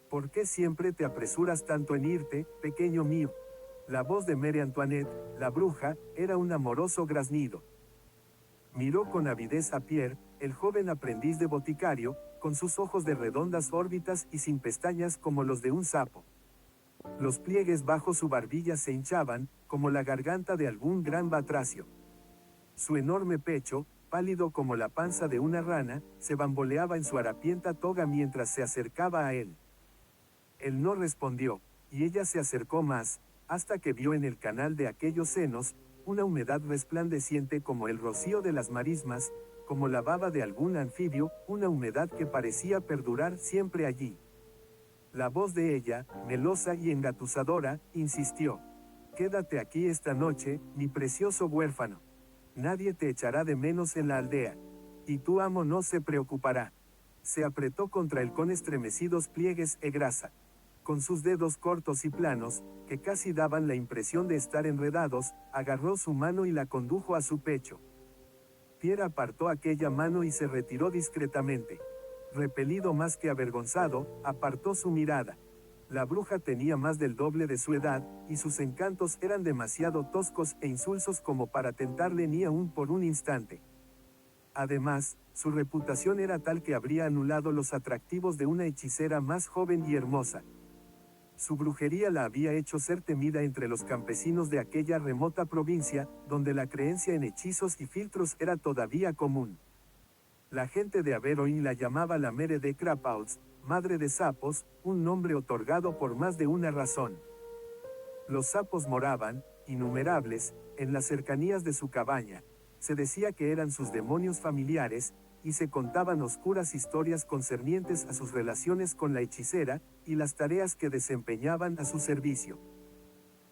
¿Por qué siempre te apresuras tanto en irte, pequeño mío? La voz de Marie Antoinette, la bruja, era un amoroso graznido. Miró con avidez a Pierre, el joven aprendiz de boticario, con sus ojos de redondas órbitas y sin pestañas como los de un sapo. Los pliegues bajo su barbilla se hinchaban, como la garganta de algún gran batracio. Su enorme pecho, pálido como la panza de una rana, se bamboleaba en su harapienta toga mientras se acercaba a él. Él no respondió, y ella se acercó más, hasta que vio en el canal de aquellos senos, una humedad resplandeciente como el rocío de las marismas, como la baba de algún anfibio, una humedad que parecía perdurar siempre allí. La voz de ella, melosa y engatusadora, insistió. Quédate aquí esta noche, mi precioso huérfano. Nadie te echará de menos en la aldea. Y tu amo no se preocupará. Se apretó contra él con estremecidos pliegues e grasa. Con sus dedos cortos y planos, que casi daban la impresión de estar enredados, agarró su mano y la condujo a su pecho. Pierre apartó aquella mano y se retiró discretamente. Repelido más que avergonzado, apartó su mirada. La bruja tenía más del doble de su edad, y sus encantos eran demasiado toscos e insulsos como para tentarle ni aún por un instante. Además, su reputación era tal que habría anulado los atractivos de una hechicera más joven y hermosa. Su brujería la había hecho ser temida entre los campesinos de aquella remota provincia, donde la creencia en hechizos y filtros era todavía común. La gente de Averoy la llamaba la Mere de Crapauds, madre de sapos, un nombre otorgado por más de una razón. Los sapos moraban, innumerables, en las cercanías de su cabaña. Se decía que eran sus demonios familiares, y se contaban oscuras historias concernientes a sus relaciones con la hechicera, y las tareas que desempeñaban a su servicio.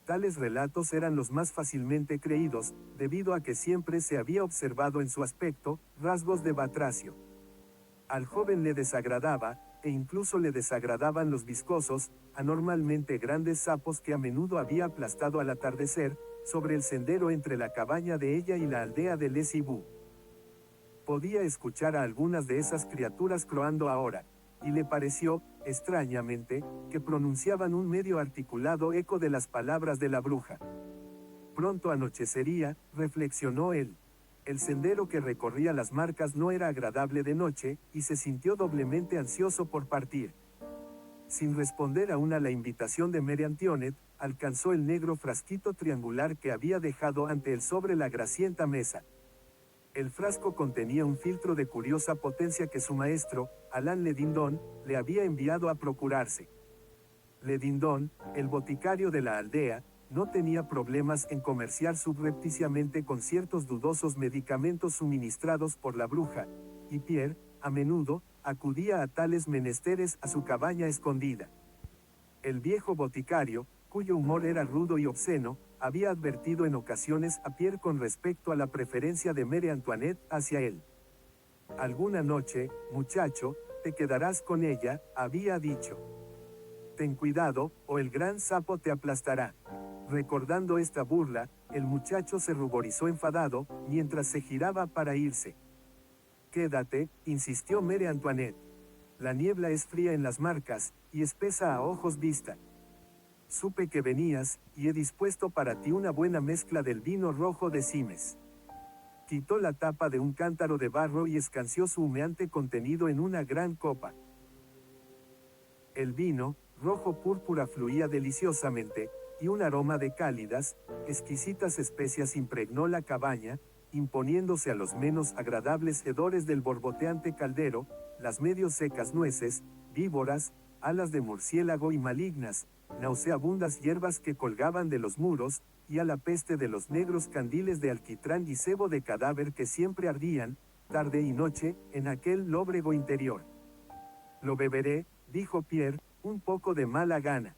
Tales relatos eran los más fácilmente creídos, debido a que siempre se había observado en su aspecto, rasgos de batracio. Al joven le desagradaba, e incluso le desagradaban los viscosos, anormalmente grandes sapos que a menudo había aplastado al atardecer, sobre el sendero entre la cabaña de ella y la aldea de Les Hibou. Podía escuchar a algunas de esas criaturas croando ahora, y le pareció, extrañamente, que pronunciaban un medio articulado eco de las palabras de la bruja. Pronto anochecería, reflexionó él. El sendero que recorría las marcas no era agradable de noche, y se sintió doblemente ansioso por partir. Sin responder aún a la invitación de Marie Antoinette, alcanzó el negro frasquito triangular que había dejado ante él sobre la grasienta mesa. El frasco contenía un filtro de curiosa potencia que su maestro, Alain Ledindon, le había enviado a procurarse. Ledindon, el boticario de la aldea, no tenía problemas en comerciar subrepticiamente con ciertos dudosos medicamentos suministrados por la bruja, y Pierre, a menudo, acudía a tales menesteres a su cabaña escondida. El viejo boticario, cuyo humor era rudo y obsceno, había advertido en ocasiones a Pierre con respecto a la preferencia de Marie Antoinette hacia él. Alguna noche, muchacho, te quedarás con ella, había dicho. Ten cuidado, o el gran sapo te aplastará. Recordando esta burla, el muchacho se ruborizó enfadado, mientras se giraba para irse. Quédate, insistió Marie Antoinette. La niebla es fría en las marcas, y espesa a ojos vista. Supe que venías, y he dispuesto para ti una buena mezcla del vino rojo de Simes. Quitó la tapa de un cántaro de barro y escanció su humeante contenido en una gran copa. El vino, rojo púrpura, fluía deliciosamente, y un aroma de cálidas, exquisitas especias impregnó la cabaña, imponiéndose a los menos agradables hedores del borboteante caldero, las medio secas nueces, víboras, alas de murciélago y malignas, nauseabundas hierbas que colgaban de los muros, y a la peste de los negros candiles de alquitrán y sebo de cadáver que siempre ardían, tarde y noche, en aquel lóbrego interior. Lo beberé, dijo Pierre, un poco de mala gana.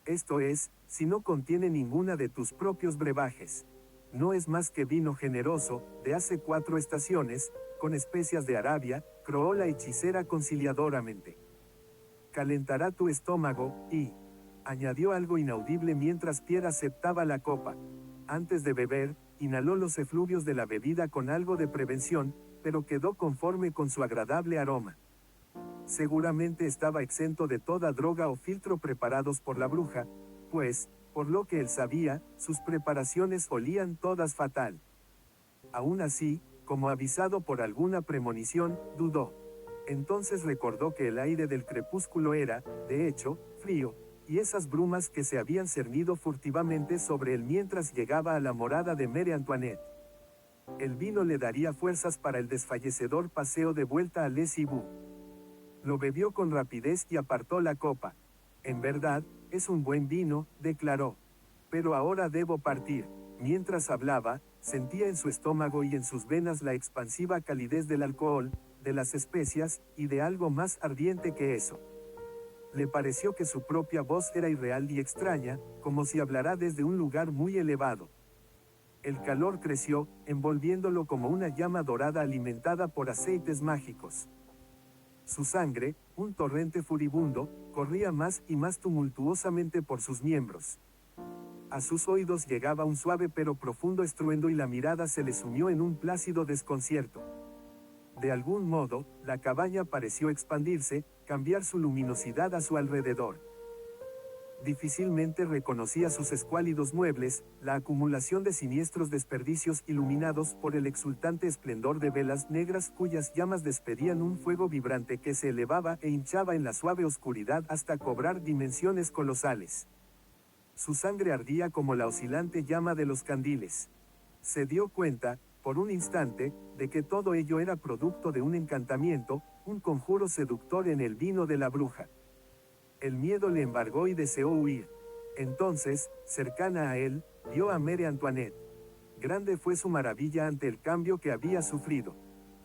Esto es, si no contiene ninguna de tus propios brebajes. No es más que vino generoso, de hace 4 estaciones, con especias de Arabia, croó la hechicera conciliadoramente. Calentará tu estómago, y añadió algo inaudible mientras Pierre aceptaba la copa. Antes de beber, inhaló los efluvios de la bebida con algo de prevención, pero quedó conforme con su agradable aroma. seguramente estaba exento de toda droga o filtro preparados por la bruja, pues, por lo que él sabía, sus preparaciones olían todas fatal. Aún así, como avisado por alguna premonición, dudó. Entonces recordó que el aire del crepúsculo era, de hecho, frío, y esas brumas que se habían cernido furtivamente sobre él mientras llegaba a la morada de Marie Antoinette. El vino le daría fuerzas para el desfallecedor paseo de vuelta a Les Ivaux. Lo bebió con rapidez y apartó la copa. En verdad, es un buen vino, declaró. Pero ahora debo partir. Mientras hablaba, sentía en su estómago y en sus venas la expansiva calidez del alcohol, de las especias, y de algo más ardiente que eso. Le pareció que su propia voz era irreal y extraña, como si hablara desde un lugar muy elevado. El calor creció, envolviéndolo como una llama dorada alimentada por aceites mágicos. Su sangre, un torrente furibundo, corría más y más tumultuosamente por sus miembros. A sus oídos llegaba un suave pero profundo estruendo y la mirada se le sumió en un plácido desconcierto. De algún modo, la cabaña pareció expandirse, cambiar su luminosidad a su alrededor. Difícilmente reconocía sus escuálidos muebles, la acumulación de siniestros desperdicios iluminados por el exultante esplendor de velas negras cuyas llamas despedían un fuego vibrante que se elevaba e hinchaba en la suave oscuridad hasta cobrar dimensiones colosales. Su sangre ardía como la oscilante llama de los candiles. Se dio cuenta, por un instante, de que todo ello era producto de un encantamiento, un conjuro seductor en el vino de la bruja. El miedo le embargó y deseó huir. Entonces, cercana a él, vio a Marie Antoinette. Grande fue su maravilla ante el cambio que había sufrido.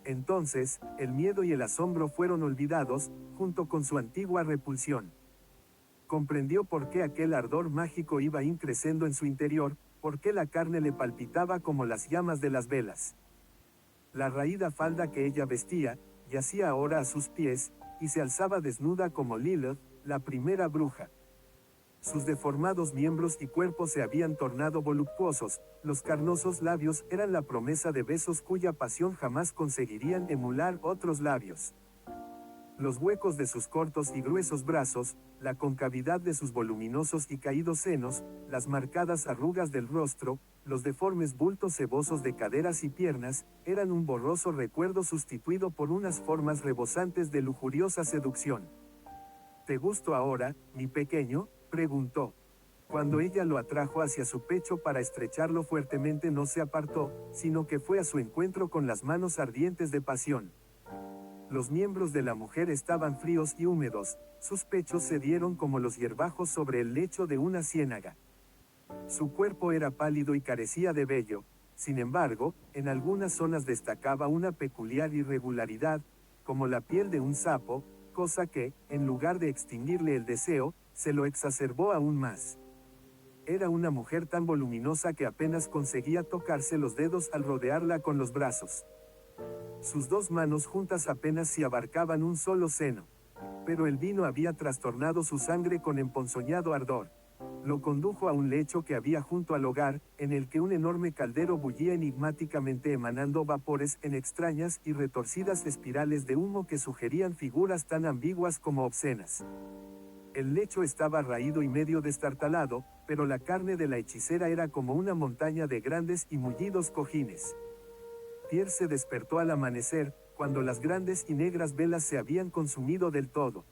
Entonces, el miedo y el asombro fueron olvidados, junto con su antigua repulsión. Comprendió por qué aquel ardor mágico iba increciendo en su interior, por qué la carne le palpitaba como las llamas de las velas. La raída falda que ella vestía, yacía ahora a sus pies, y se alzaba desnuda como Lilith, la primera bruja. Sus deformados miembros y cuerpos se habían tornado voluptuosos, los carnosos labios eran la promesa de besos cuya pasión jamás conseguirían emular otros labios. Los huecos de sus cortos y gruesos brazos, la concavidad de sus voluminosos y caídos senos, las marcadas arrugas del rostro, los deformes bultos sebosos de caderas y piernas, eran un borroso recuerdo sustituido por unas formas rebosantes de lujuriosa seducción. ¿Te gusto ahora, mi pequeño?, preguntó. Cuando ella lo atrajo hacia su pecho para estrecharlo fuertemente no se apartó, sino que fue a su encuentro con las manos ardientes de pasión. Los miembros de la mujer estaban fríos y húmedos, sus pechos cedieron como los hierbajos sobre el lecho de una ciénaga. Su cuerpo era pálido y carecía de vello, sin embargo, en algunas zonas destacaba una peculiar irregularidad, como la piel de un sapo, cosa que, en lugar de extinguirle el deseo, se lo exacerbó aún más. Era una mujer tan voluminosa que apenas conseguía tocarse los dedos al rodearla con los brazos. Sus dos manos juntas apenas si abarcaban un solo seno. Pero el vino había trastornado su sangre con emponzoñado ardor. Lo condujo a un lecho que había junto al hogar, en el que un enorme caldero bullía enigmáticamente emanando vapores en extrañas y retorcidas espirales de humo que sugerían figuras tan ambiguas como obscenas. El lecho estaba raído y medio destartalado, pero la carne de la hechicera era como una montaña de grandes y mullidos cojines. Pierre se despertó al amanecer, cuando las grandes y negras velas se habían consumido del todo.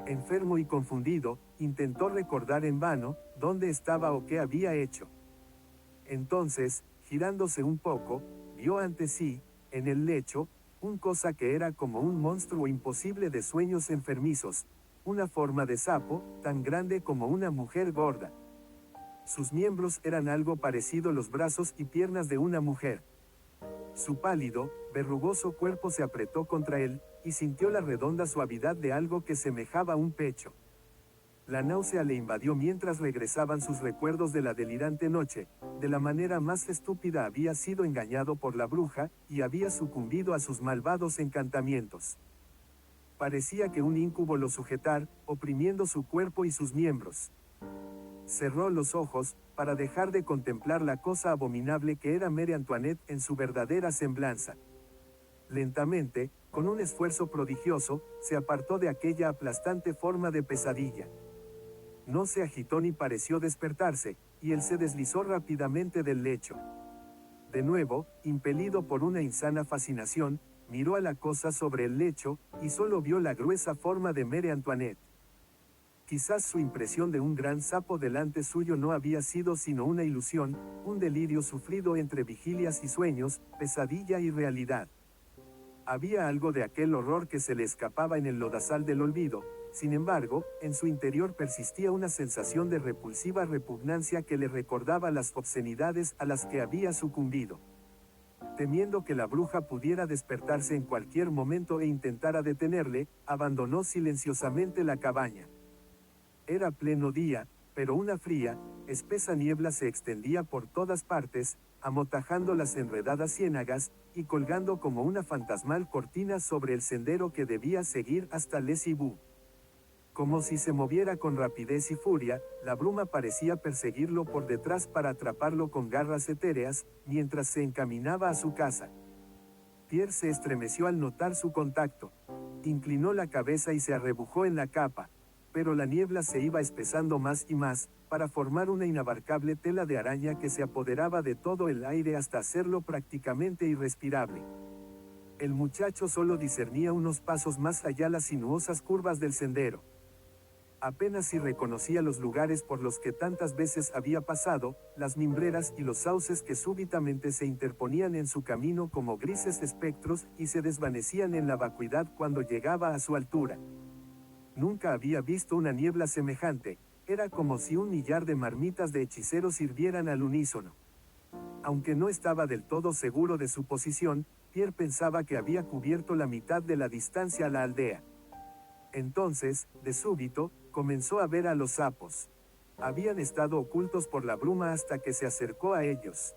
Enfermo y confundido, intentó recordar en vano, dónde estaba o qué había hecho. Entonces, girándose un poco, vio ante sí, en el lecho, un cosa que era como un monstruo imposible de sueños enfermizos, una forma de sapo, tan grande como una mujer gorda. Sus miembros eran algo parecido a los brazos y piernas de una mujer. Su pálido, verrugoso cuerpo se apretó contra él, y sintió la redonda suavidad de algo que semejaba un pecho. La náusea le invadió mientras regresaban sus recuerdos de la delirante noche, de la manera más estúpida había sido engañado por la bruja, y había sucumbido a sus malvados encantamientos. Parecía que un íncubo lo sujetara, oprimiendo su cuerpo y sus miembros. Cerró los ojos, para dejar de contemplar la cosa abominable que era Marie Antoinette en su verdadera semblanza. Lentamente, Con un esfuerzo prodigioso, se apartó de aquella aplastante forma de pesadilla. No se agitó ni pareció despertarse, y él se deslizó rápidamente del lecho. De nuevo, impelido por una insana fascinación, miró a la cosa sobre el lecho, y solo vio la gruesa forma de Marie Antoinette. Quizás su impresión de un gran sapo delante suyo no había sido sino una ilusión, un delirio sufrido entre vigilias y sueños, pesadilla y realidad. Había algo de aquel horror que se le escapaba en el lodazal del olvido, sin embargo, en su interior persistía una sensación de repulsiva repugnancia que le recordaba las obscenidades a las que había sucumbido. Temiendo que la bruja pudiera despertarse en cualquier momento e intentara detenerle, abandonó silenciosamente la cabaña. Era pleno día, pero una fría, espesa niebla se extendía por todas partes, amotajando las enredadas ciénagas, y colgando como una fantasmal cortina sobre el sendero que debía seguir hasta Les Ibou. Como si se moviera con rapidez y furia, la bruma parecía perseguirlo por detrás para atraparlo con garras etéreas, mientras se encaminaba a su casa. Pierre se estremeció al notar su contacto. Inclinó la cabeza y se arrebujó en la capa. Pero la niebla se iba espesando más y más, para formar una inabarcable tela de araña que se apoderaba de todo el aire hasta hacerlo prácticamente irrespirable. El muchacho solo discernía unos pasos más allá las sinuosas curvas del sendero. Apenas si reconocía los lugares por los que tantas veces había pasado, las mimbreras y los sauces que súbitamente se interponían en su camino como grises espectros y se desvanecían en la vacuidad cuando llegaba a su altura. Nunca había visto una niebla semejante, era como si un millar de marmitas de hechiceros sirvieran al unísono. Aunque no estaba del todo seguro de su posición, Pierre pensaba que había cubierto la mitad de la distancia a la aldea. Entonces, de súbito, comenzó a ver a los sapos. Habían estado ocultos por la bruma hasta que se acercó a ellos.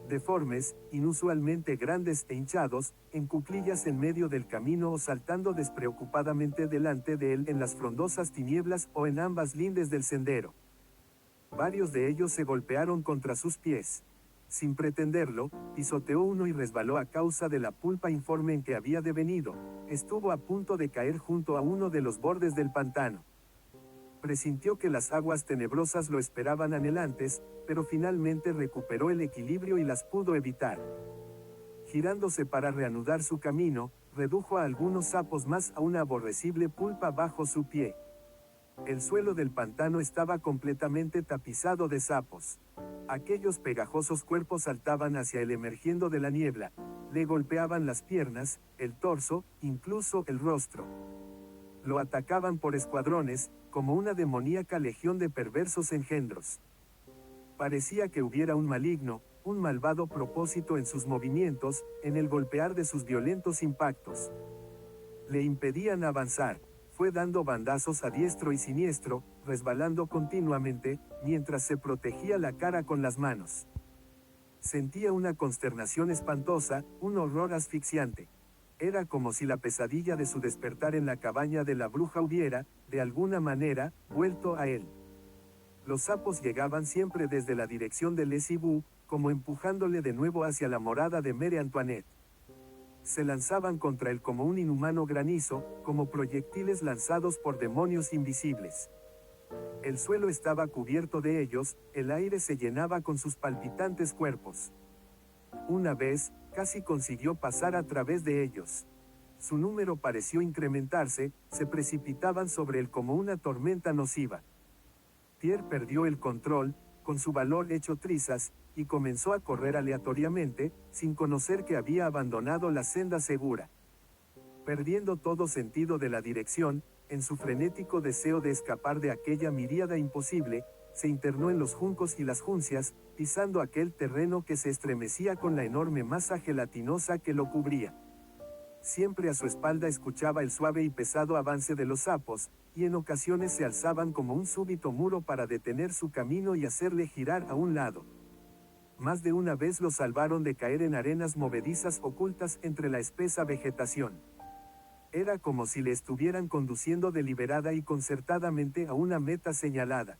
Deformes, inusualmente grandes e hinchados, en cuclillas en medio del camino o saltando despreocupadamente delante de él en las frondosas tinieblas o en ambas lindes del sendero. Varios de ellos se golpearon contra sus pies. Sin pretenderlo, pisoteó uno y resbaló a causa de la pulpa informe en que había devenido. Estuvo a punto de caer junto a uno de los bordes del pantano. Presintió que las aguas tenebrosas lo esperaban anhelantes, pero finalmente recuperó el equilibrio y las pudo evitar. Girándose para reanudar su camino, redujo a algunos sapos más a una aborrecible pulpa bajo su pie. El suelo del pantano estaba completamente tapizado de sapos. Aquellos pegajosos cuerpos saltaban hacia él emergiendo de la niebla, le golpeaban las piernas, el torso, incluso el rostro. Lo atacaban por escuadrones, como una demoníaca legión de perversos engendros. Parecía que hubiera un maligno, un malvado propósito en sus movimientos, en el golpear de sus violentos impactos. Le impedían avanzar, fue dando bandazos a diestro y siniestro, resbalando continuamente, mientras se protegía la cara con las manos. Sentía una consternación espantosa, un horror asfixiante. Era como si la pesadilla de su despertar en la cabaña de la bruja hubiera, de alguna manera, vuelto a él. Los sapos llegaban siempre desde la dirección de Les Ibou, como empujándole de nuevo hacia la morada de Marie Antoinette. Se lanzaban contra él como un inhumano granizo, como proyectiles lanzados por demonios invisibles. El suelo estaba cubierto de ellos, el aire se llenaba con sus palpitantes cuerpos. Una vez, casi consiguió pasar a través de ellos. Su número pareció incrementarse, se precipitaban sobre él como una tormenta nociva. Pierre perdió el control, con su valor hecho trizas, y comenzó a correr aleatoriamente, sin conocer que había abandonado la senda segura. Perdiendo todo sentido de la dirección, en su frenético deseo de escapar de aquella miríada imposible, se internó en los juncos y las juncias, pisando aquel terreno que se estremecía con la enorme masa gelatinosa que lo cubría. Siempre a su espalda escuchaba el suave y pesado avance de los sapos, y en ocasiones se alzaban como un súbito muro para detener su camino y hacerle girar a un lado. Más de una vez lo salvaron de caer en arenas movedizas ocultas entre la espesa vegetación. Era como si le estuvieran conduciendo deliberada y concertadamente a una meta señalada.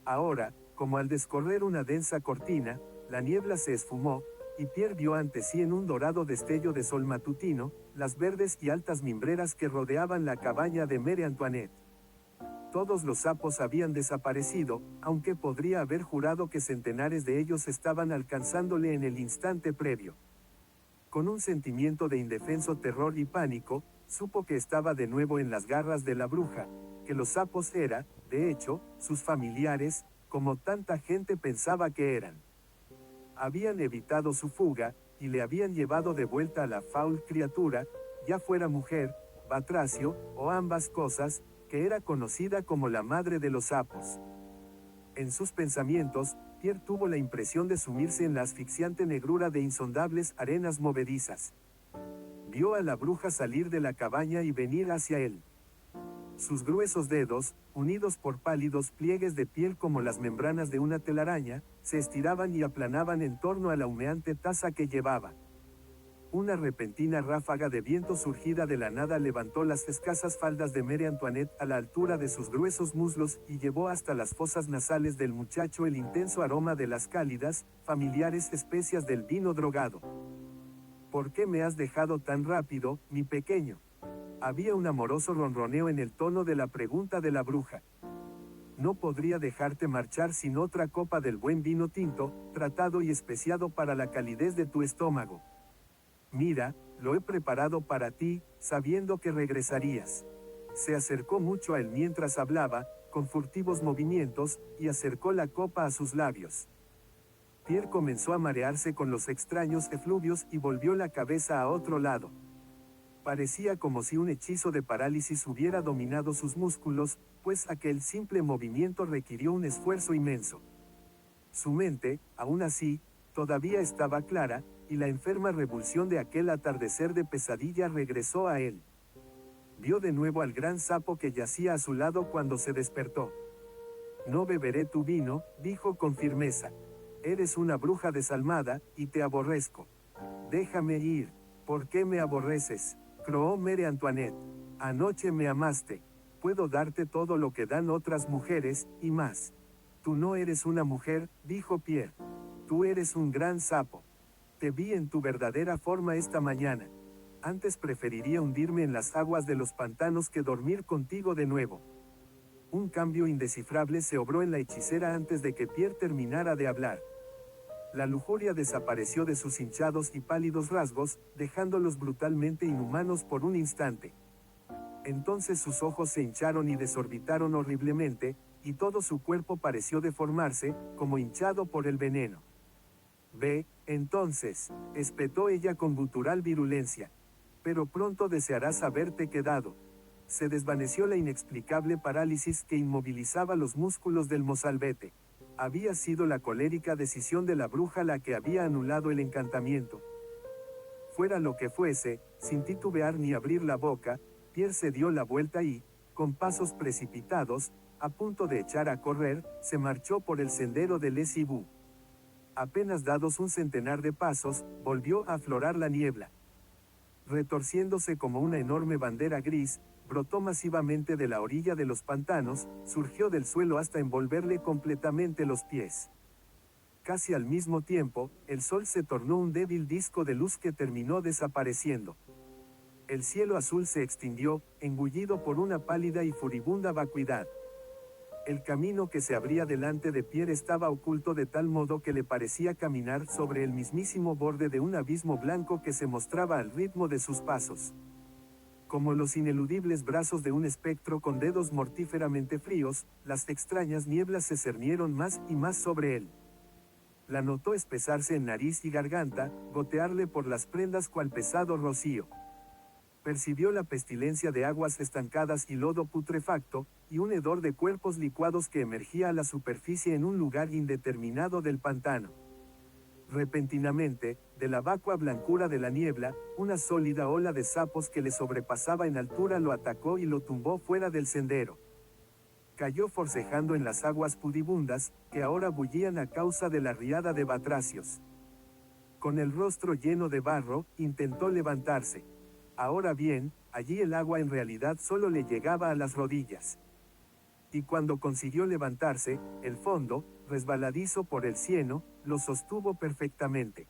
Ahora, como al descorrer una densa cortina, la niebla se esfumó, y Pierre vio ante sí en un dorado destello de sol matutino, las verdes y altas mimbreras que rodeaban la cabaña de Marie Antoinette. Todos los sapos habían desaparecido, aunque podría haber jurado que centenares de ellos estaban alcanzándole en el instante previo. Con un sentimiento de indefenso terror y pánico, supo que estaba de nuevo en las garras de la bruja, que los sapos era, de hecho, sus familiares, como tanta gente pensaba que eran. Habían evitado su fuga, y le habían llevado de vuelta a la faul criatura, ya fuera mujer, batracio, o ambas cosas, que era conocida como la madre de los sapos. En sus pensamientos, Pierre tuvo la impresión de sumirse en la asfixiante negrura de insondables arenas movedizas. Vio a la bruja salir de la cabaña y venir hacia él. Sus gruesos dedos, unidos por pálidos pliegues de piel como las membranas de una telaraña, se estiraban y aplanaban en torno a la humeante taza que llevaba. Una repentina ráfaga de viento surgida de la nada levantó las escasas faldas de Marie Antoinette a la altura de sus gruesos muslos y llevó hasta las fosas nasales del muchacho el intenso aroma de las cálidas, familiares especias del vino drogado. ¿Por qué me has dejado tan rápido, mi pequeño? Había un amoroso ronroneo en el tono de la pregunta de la bruja. No podría dejarte marchar sin otra copa del buen vino tinto, tratado y especiado para la calidez de tu estómago. Mira, lo he preparado para ti, sabiendo que regresarías. Se acercó mucho a él mientras hablaba, con furtivos movimientos, y acercó la copa a sus labios. Pierre comenzó a marearse con los extraños efluvios y volvió la cabeza a otro lado. Parecía como si un hechizo de parálisis hubiera dominado sus músculos, pues aquel simple movimiento requirió un esfuerzo inmenso. Su mente, aún así, todavía estaba clara, y la enferma revulsión de aquel atardecer de pesadilla regresó a él. Vio de nuevo al gran sapo que yacía a su lado cuando se despertó. No beberé tu vino, dijo con firmeza. Eres una bruja desalmada, y te aborrezco. Déjame ir. ¿Por qué me aborreces? Croó Marie Antoinette. Anoche me amaste. Puedo darte todo lo que dan otras mujeres, y más. Tú no eres una mujer, dijo Pierre. Tú eres un gran sapo. Te vi en tu verdadera forma esta mañana. Antes preferiría hundirme en las aguas de los pantanos que dormir contigo de nuevo. Un cambio indescifrable se obró en la hechicera antes de que Pierre terminara de hablar. La lujuria desapareció de sus hinchados y pálidos rasgos, dejándolos brutalmente inhumanos por un instante. Entonces sus ojos se hincharon y desorbitaron horriblemente, y todo su cuerpo pareció deformarse, como hinchado por el veneno. Ve, entonces, espetó ella con gutural virulencia. Pero pronto desearás haberte quedado. Se desvaneció la inexplicable parálisis que inmovilizaba los músculos del mozalbete. Había sido la colérica decisión de la bruja la que había anulado el encantamiento. Fuera lo que fuese, sin titubear ni abrir la boca, Pierre se dio la vuelta y, con pasos precipitados, a punto de echar a correr, se marchó por el sendero de Les Hiboux. Apenas dados un centenar de pasos, volvió a aflorar la niebla. Retorciéndose como una enorme bandera gris, brotó masivamente de la orilla de los pantanos, surgió del suelo hasta envolverle completamente los pies. Casi al mismo tiempo, el sol se tornó un débil disco de luz que terminó desapareciendo. El cielo azul se extinguió, engullido por una pálida y furibunda vacuidad. El camino que se abría delante de Pierre estaba oculto de tal modo que le parecía caminar sobre el mismísimo borde de un abismo blanco que se mostraba al ritmo de sus pasos. Como los ineludibles brazos de un espectro con dedos mortíferamente fríos, las extrañas nieblas se cernieron más y más sobre él. La notó espesarse en nariz y garganta, gotearle por las prendas cual pesado rocío. Percibió la pestilencia de aguas estancadas y lodo putrefacto, y un hedor de cuerpos licuados que emergía a la superficie en un lugar indeterminado del pantano. Repentinamente, de la vacua blancura de la niebla, una sólida ola de sapos que le sobrepasaba en altura lo atacó y lo tumbó fuera del sendero. Cayó forcejando en las aguas pudibundas, que ahora bullían a causa de la riada de batracios. Con el rostro lleno de barro, intentó levantarse. Ahora bien, allí el agua en realidad solo le llegaba a las rodillas. Y cuando consiguió levantarse, el fondo, resbaladizo por el cieno, lo sostuvo perfectamente.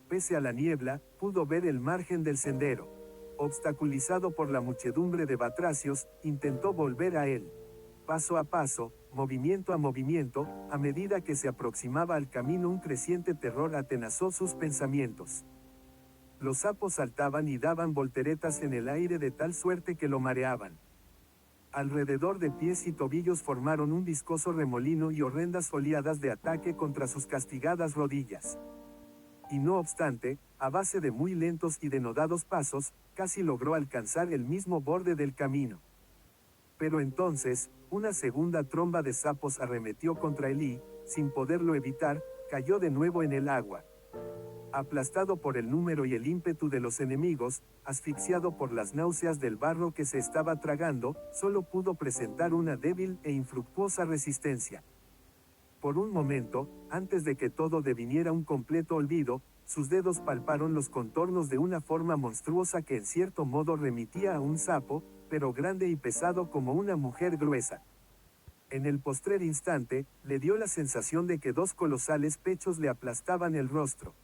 Pese a la niebla, pudo ver el margen del sendero. Obstaculizado por la muchedumbre de batracios, intentó volver a él. Paso a paso, movimiento a movimiento, a medida que se aproximaba al camino un creciente terror atenazó sus pensamientos. Los sapos saltaban y daban volteretas en el aire de tal suerte que lo mareaban. Alrededor de pies y tobillos formaron un viscoso remolino y horrendas oleadas de ataque contra sus castigadas rodillas. Y no obstante, a base de muy lentos y denodados pasos, casi logró alcanzar el mismo borde del camino. Pero entonces, una segunda tromba de sapos arremetió contra él y, sin poderlo evitar, cayó de nuevo en el agua. Aplastado por el número y el ímpetu de los enemigos, asfixiado por las náuseas del barro que se estaba tragando, solo pudo presentar una débil e infructuosa resistencia. Por un momento, antes de que todo deviniera un completo olvido, sus dedos palparon los contornos de una forma monstruosa que en cierto modo remitía a un sapo, pero grande y pesado como una mujer gruesa. En el postrer instante, le dio la sensación de que dos colosales pechos le aplastaban el rostro.